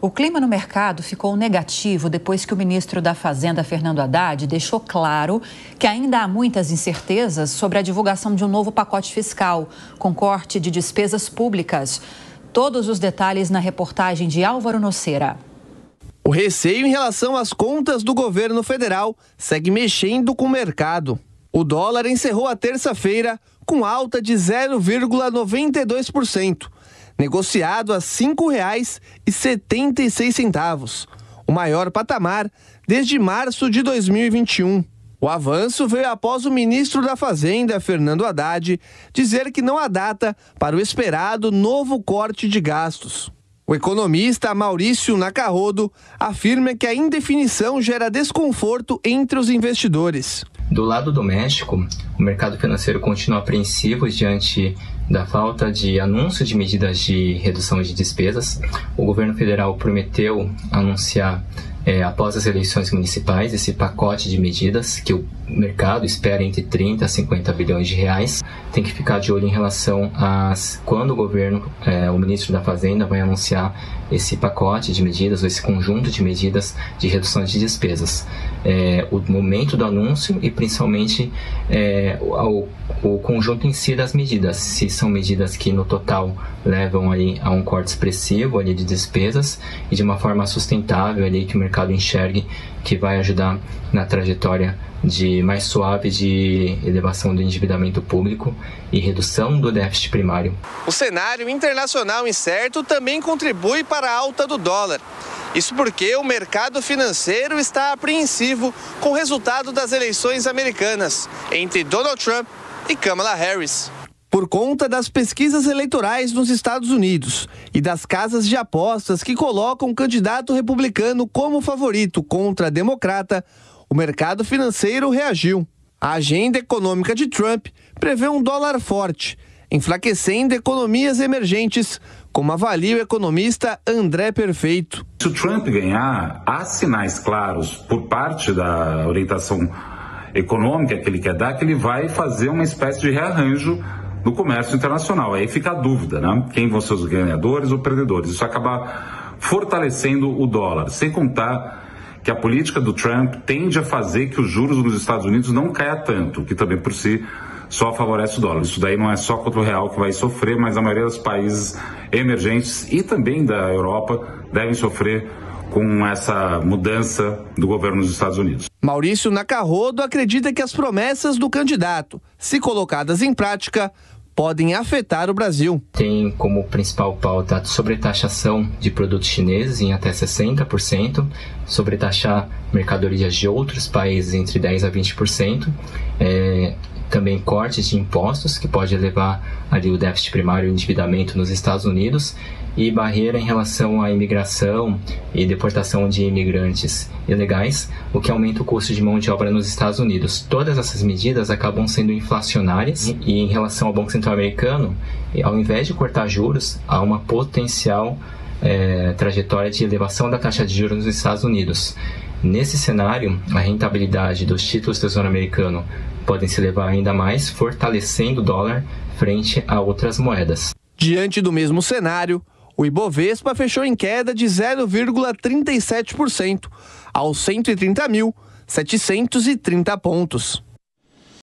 O clima no mercado ficou negativo depois que o ministro da Fazenda, Fernando Haddad, deixou claro que ainda há muitas incertezas sobre a divulgação de um novo pacote fiscal, com corte de despesas públicas. Todos os detalhes na reportagem de Álvaro Noceira. O receio em relação às contas do governo federal segue mexendo com o mercado. O dólar encerrou a terça-feira com alta de 0,92%, negociado a R$ 5,76, o maior patamar desde março de 2021. O avanço veio após o ministro da Fazenda, Fernando Haddad, dizer que não há data para o esperado novo corte de gastos. O economista Maurício Nacarrodo afirma que a indefinição gera desconforto entre os investidores. Do lado doméstico, o mercado financeiro continua apreensivo diante da falta de anúncio de medidas de redução de despesas. O governo federal prometeu anunciar, após as eleições municipais, esse pacote de medidas que o mercado espera entre 30 a 50 bilhões de reais. Tem que ficar de olho em relação a quando o governo, o ministro da Fazenda, vai anunciar esse pacote de medidas, ou esse conjunto de medidas de redução de despesas. O momento do anúncio e principalmente o conjunto em si das medidas, se são medidas que no total levam aí a um corte expressivo ali de despesas e de uma forma sustentável ali que o mercado enxergue que vai ajudar na trajetória mais suave de elevação do endividamento público e redução do déficit primário. O cenário internacional incerto também contribui para a alta do dólar. Isso porque o mercado financeiro está apreensivo com o resultado das eleições americanas entre Donald Trump e Kamala Harris. Por conta das pesquisas eleitorais nos Estados Unidos e das casas de apostas que colocam o candidato republicano como favorito contra democrata, o mercado financeiro reagiu. A agenda econômica de Trump prevê um dólar forte, enfraquecendo economias emergentes, como avalia o economista André Perfeito. Se o Trump ganhar, há sinais claros por parte da orientação econômica que ele quer dar, que ele vai fazer uma espécie de rearranjo no comércio internacional. Aí fica a dúvida, né? Quem vão ser os ganhadores ou perdedores? Isso acaba fortalecendo o dólar, sem contar que a política do Trump tende a fazer que os juros nos Estados Unidos não caia tanto, que também por si só favorece o dólar. Isso daí não é só contra o real que vai sofrer, mas a maioria dos países emergentes e também da Europa devem sofrer com essa mudança do governo dos Estados Unidos. Maurício Nacarrodo acredita que as promessas do candidato, se colocadas em prática, podem afetar o Brasil. Tem como principal pauta a sobretaxação de produtos chineses em até 60%, sobretaxar mercadorias de outros países entre 10% a 20%, também cortes de impostos, que pode elevar ali o déficit primário e o endividamento nos Estados Unidos, e barreira em relação à imigração e deportação de imigrantes ilegais, o que aumenta o custo de mão de obra nos Estados Unidos. Todas essas medidas acabam sendo inflacionárias e em relação ao Banco Central americano, ao invés de cortar juros, há uma potencial trajetória de elevação da taxa de juros nos Estados Unidos. Nesse cenário, a rentabilidade dos títulos do Tesouro americano podem se elevar ainda mais, fortalecendo o dólar frente a outras moedas. Diante do mesmo cenário, o Ibovespa fechou em queda de 0,37%, aos 130.730 pontos.